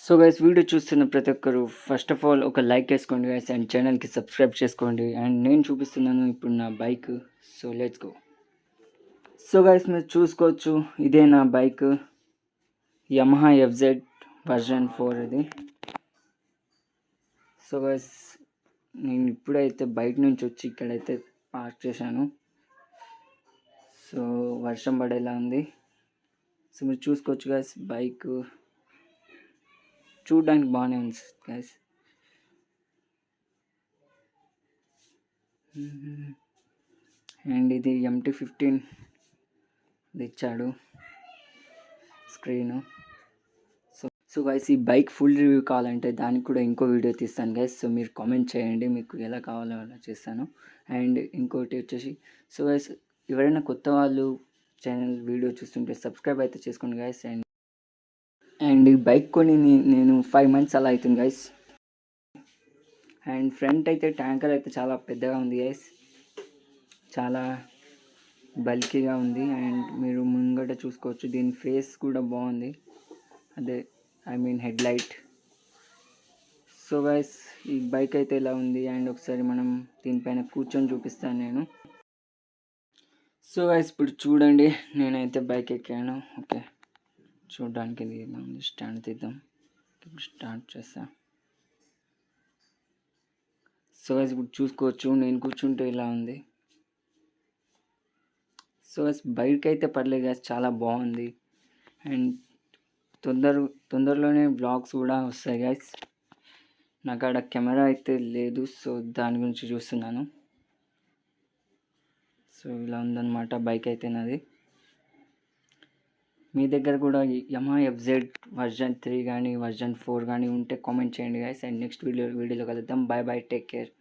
So guys video చూస్తున్న ప్రతి ఒక్కరు ఫస్ట్ ఆఫ్ ఆల్ ఒక లైక్ వేసుకోండి గైస్ అండ్ ఛానల్కి సబ్స్క్రైబ్ చేసుకోండి. అండ్ నేను చూపిస్తున్నాను ఇప్పుడు నా bike. So let's go. So guys మీరు చూసుకోవచ్చు, ఇదే నా బైక్ యమహా Fzs-v4 ఇది. సో గైస్ నేను ఇప్పుడైతే బయట నుంచి వచ్చి ఇక్కడైతే పార్క్ చేశాను. సో వర్షం పడేలా ఉంది. సో మీరు చూసుకోవచ్చు గైస్, బైక్ చూడడానికి బాగానే ఉంది గైస్. అండ్ ఇది MT-15 ఇచ్చాడు స్క్రీను. సో గైస్ ఈ బైక్ ఫుల్ రివ్యూ కావాలంటే దానికి కూడా ఇంకో వీడియో తీస్తాను గైస్. సో మీరు కామెంట్ చేయండి, మీకు ఎలా కావాలో అలా చేస్తాను. అండ్ ఇంకోటి వచ్చేసి, సో గైస్ ఎవరైనా కొత్త వాళ్ళు ఛానల్ వీడియో చూస్తుంటే సబ్స్క్రైబ్ అయితే చేసుకోండి గైస్. అండ్ ఈ బైక్ కొని నేను 5 months అలా అవుతుంది గైస్. అండ్ ఫ్రంట్ అయితే ట్యాంకర్ అయితే చాలా పెద్దగా ఉంది గైస్, చాలా బల్కీగా ఉంది. అండ్ మీరు ముంగట చూసుకోవచ్చు, దీని ఫేస్ కూడా బాగుంది, అదే హెడ్ లైట్. సో గైస్ ఈ బైక్ అయితే ఇలా ఉంది. అండ్ ఒకసారి మనం దీనిపైన కూర్చొని చూపిస్తాను నేను. సో గైస్ ఇప్పుడు చూడండి, నేనైతే బైక్ ఎక్కాను. ఓకే, చూడడానికి ఇది ఇలా ఉంది. స్టాండ్ తీద్దాం, ఇప్పుడు స్టార్ట్ చేస్తా. సో గైస్ ఇప్పుడు చూసుకోవచ్చు, నేను కూర్చుంటే ఇలా ఉంది. సో గైస్ బైక్ అయితే పర్లేదు గైస్, చాలా బాగుంది. అండ్ తొందరలోనే బ్లాగ్స్ కూడా వస్తాయి గైస్. నాకు ఆడ కెమెరా అయితే లేదు, సో దాని గురించి చూస్తున్నాను. సో ఇలా ఉందన్నమాట బైక్ అయితే నాది. మీ దగ్గర కూడా యమహా Fz-v3 కానీ Fzs-v4 కానీ ఉంటే కామెంట్ చేయండి గైస్. అండ్ నెక్స్ట్ వీడియోలో కలుద్దాం. Bye bye, take care.